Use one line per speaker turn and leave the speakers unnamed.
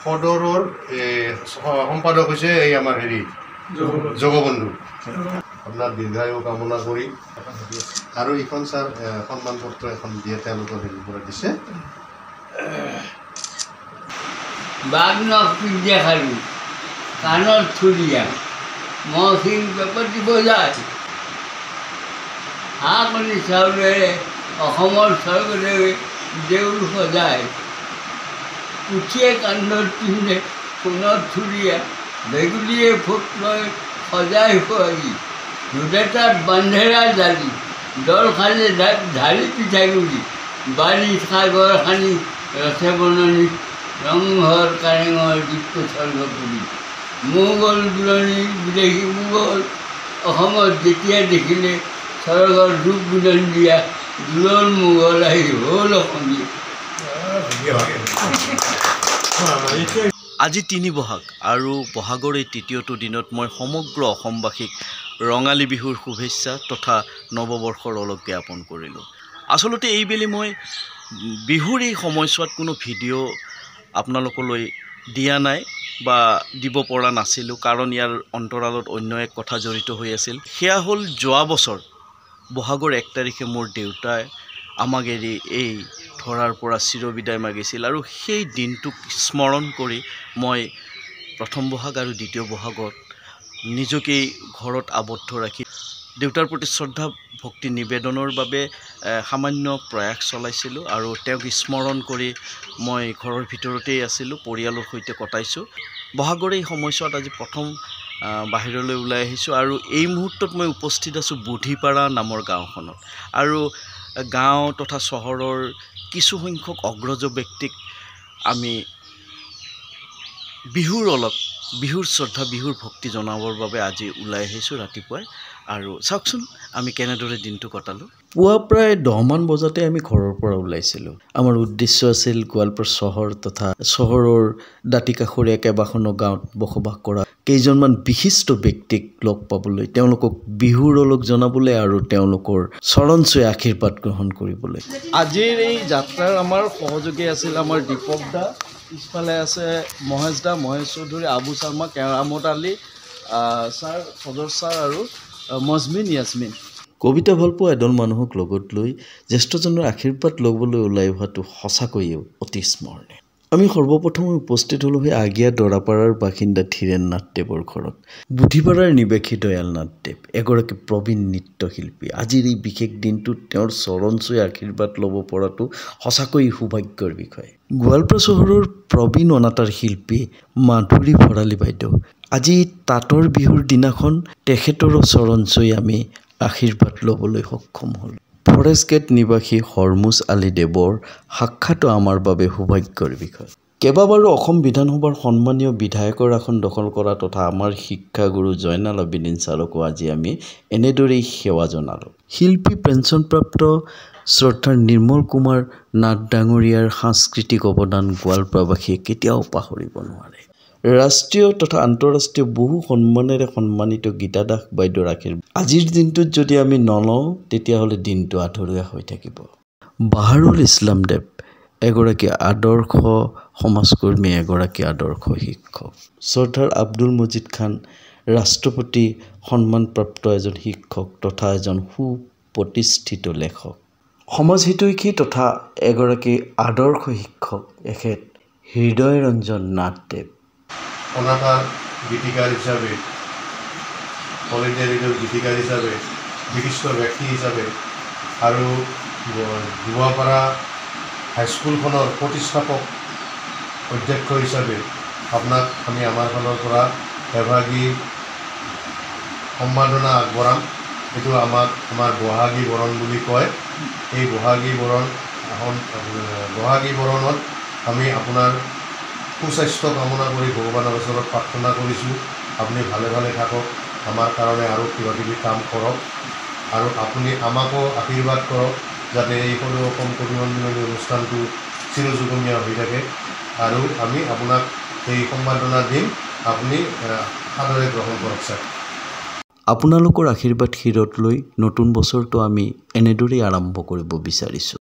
সদৰৰ সম্পাদক হৈছে এই আমাৰ হেৰি জগবন্ধু আপোনাৰ দীৰ্ঘায়ু কামনা কৰি আৰু এইখন ছাৰ সন্মান পত্ৰ এখন দিয়ে তেওঁলোকৰ হেৰিৰ পৰা দিছে
বাঘনক পিজ্জা খালো কাণত থুলীয়া মহিন বেপতি বজায় হাঁহ কণী চাউলেৰে অসমৰ স্বৰ্গদেৱে দেউল সজায় পুঠিয়ে কান্ধত পিন্ধে সোণৰ থুলীয়া ভেকুলীয়ে ফুট লৈ সজাই খুৱাই দুটাত বান্ধেৰা জালি দল খালে ঢালি পিঠাগুৰি বাৰী সাগৰ সানি ৰথে বননি ৰংঘৰ কাৰেঙৰ দীপ্ত স্বৰ্গ পুৰি মোগল বুৰণি বিদেশী মোগল অসমত যেতিয়া দেখিলে স্বৰ্গৰ ৰূপ বিলন দিয়া দূৰৰ মোগল আহি হ'ল অসমীয়া।
আজি ৩ বহাগ আৰু বহাগৰ এই তৃতীয়টো দিনত মই সমগ্ৰ অসমবাসীক ৰঙালী বিহুৰ শুভেচ্ছা তথা নৱবৰ্ষৰ অলপ জ্ঞাপন কৰিলোঁ। আচলতে এইবেলি মই বিহুৰ এই সময়ছোৱাত কোনো ভিডিঅ' আপোনালোকলৈ দিয়া নাই বা দিব পৰা নাছিলোঁ, কাৰণ ইয়াৰ অন্তৰালত অন্য এক কথা জড়িত হৈ আছিল। সেয়া হ'ল যোৱা বছৰ বহাগৰ ১ তাৰিখে মোৰ দেউতাই আমাক এৰি এই ধৰাৰ পৰা চিৰবিদায় মাগিছিল আৰু সেই দিনটোক স্মৰণ কৰি মই প্ৰথম বহাগ আৰু দ্বিতীয় বহাগত নিজকেই ঘৰত আবদ্ধ ৰাখি দেউতাৰ প্ৰতি শ্ৰদ্ধা ভক্তি নিবেদনৰ বাবে সামান্য প্ৰয়াস চলাইছিলোঁ আৰু তেওঁক স্মৰণ কৰি মই ঘৰৰ ভিতৰতেই আছিলোঁ, পৰিয়ালৰ সৈতে কটাইছোঁ। বহাগৰ এই সময়ছোৱাত আজি প্ৰথম বাহিৰলৈ ওলাই আহিছোঁ আৰু এই মুহূৰ্তত মই উপস্থিত আছোঁ বুঢ়ীপাৰা নামৰ গাঁওখনত আৰু গাঁও তথা চহৰৰ কিছু সংখ্যক অগ্ৰজ ব্যক্তিক আমি বিহুৰ শ্ৰদ্ধা বিহুৰ ভক্তি জনাবৰ বাবে আজি ওলাই আহিছোঁ ৰাতিপুৱাই। আৰু চাওকচোন আমি কেনেদৰে দিনটো কটালোঁ। পুৱা প্ৰায় 10মান বজাতে আমি ঘৰৰ পৰা ওলাইছিলোঁ। আমাৰ উদ্দেশ্য আছিল গোৱালপাৰা চহৰ তথা চহৰৰ দাঁতি কাষৰীয়া কেইবাখনো গাঁৱত বসবাস কৰা কেইজনমান বিশিষ্ট ব্যক্তিক লগ পাবলৈ, তেওঁলোকক বিহুৰ অলক জনাবলৈ আৰু তেওঁলোকৰ চৰণচুই আশীৰ্বাদ গ্ৰহণ কৰিবলৈ। আজিৰ এই যাত্ৰাৰ আমাৰ সহযোগী আছিল আমাৰ দীপক দা, পিছফালে আছে মহেশ দা, মহেশ চৌধুৰী, আবু শৰ্মা, কেৰামত আলী ছাৰ, সজৰ ছাৰ আৰু মজমিন ইয়াছমিন। কবিতা ভালপোৱা এদল মানুহক লগত লৈ জ্যেষ্ঠজনৰ আশীৰ্বাদ ল'বলৈ ওলাই অহাটো সঁচাকৈয়ে অতি স্মৰণীয়। আমি সৰ্বপ্ৰথমে উপস্থিত হ'লোঁ সেই আগিয়া দৰাপাৰাৰ বাসিন্দা ধীৰেন নাথদেৱৰ ঘৰত। বুঢ়ীপাৰাৰ নিবাসী দয়াল নাথদেৱ এগৰাকী প্ৰবীণ নৃত্যশিল্পী। আজিৰ এই বিশেষ দিনটোত তেওঁৰ চৰণচুই আশীৰ্বাদ ল'ব পৰাটো সঁচাকৈয়ে সৌভাগ্যৰ বিষয়। গোৱালপাৰা চহৰৰ প্ৰবীণ অনাতাঁৰ শিল্পী মাধুৰী ভৰালী বাইদেউ, আজি তাঁতৰ বিহুৰ দিনাখন তেখেতৰো চৰণচুই আমি আশীৰ্বাদ ল'বলৈ সক্ষম হ'লোঁ। ফৰেষ্ট গেট নিবাসী হৰমুজ আলী দেৱৰ সাক্ষাতো আমাৰ বাবে সৌভাগ্যৰ বিষয়। কেইবাবাৰো অসম বিধানসভাৰ সন্মানীয় বিধায়কৰ আসন দখল কৰা তথা আমাৰ শিক্ষাগুৰু জয়নাল আবেদিন ছাৰকো আজি আমি এনেদৰেই সেৱা জনালোঁ। শিল্পী পেঞ্চনপ্ৰাপ্ত শ্ৰদ্ধাৰ নিৰ্মল কুমাৰ নাথ ডাঙৰীয়াৰ সাংস্কৃতিক অৱদান গোৱালপাৰাবাসীয়ে কেতিয়াও পাহৰিব নোৱাৰে। ৰাষ্ট্ৰীয় তথা আন্তঃৰাষ্ট্ৰীয় বহু সন্মানেৰে সন্মানিত গীতা দাস বাইদেউৰ আশীৰ্বাদ আজিৰ দিনটোত যদি আমি নলওঁ তেতিয়াহ'লে দিনটো আধৰুৱা হৈ থাকিব। বাহাৰুল ইছলাম দেৱ এগৰাকী আদৰ্শ সমাজকৰ্মী, এগৰাকী আদৰ্শ শিক্ষক। শ্ৰদ্ধাৰ আব্দুল মজিদ খান ৰাষ্ট্ৰপতি সন্মানপ্ৰাপ্ত এজন শিক্ষক তথা এজন সুপ্ৰতিষ্ঠিত লেখক। সমাজহিতৈষী তথা এগৰাকী আদৰ্শ শিক্ষক এখেত হৃদয় ৰঞ্জন নাথদেৱ।
অনাতাঁৰ গীতিকাৰ হিচাপে, কলেজীয়া গীতিকাৰ হিচাপে, বিশিষ্ট ব্যক্তি হিচাপে আৰু গোৱালপাৰা হাইস্কুলখনৰ প্ৰতিষ্ঠাপক অধ্যক্ষ হিচাপে আপোনাক আমি আমাৰ ফালৰ পৰা এভাগী সম্বৰ্ধনা আগবঢ়াম। এইটো আমাৰ বহাগী বৰণ বুলি কয়। এই বহাগী বৰণত আমি আপোনাৰ সুস্বাস্থ্য কামনা কৰি ভগৱানৰ ওচৰত প্ৰাৰ্থনা কৰিছোঁ আপুনি ভালে ভালে থাকক, আমাৰ কাৰণে আৰু কিবাকিবি কাম কৰক আৰু আপুনি আমাকো আশীৰ্বাদ কৰক যাতে এই সৰু অসম কবিসন্মিলনী অনুষ্ঠানটো চিৰযুগমীয়া হৈ থাকে আৰু আমি আপোনাক এই সম্বৰ্ধনা দিম, আপুনি সাদৰে গ্ৰহণ কৰক ছাৰ।
আপোনালোকৰ আশীৰ্বাদ শিৰত লৈ নতুন বছৰটো আমি এনেদৰেই আৰম্ভ কৰিব বিচাৰিছোঁ।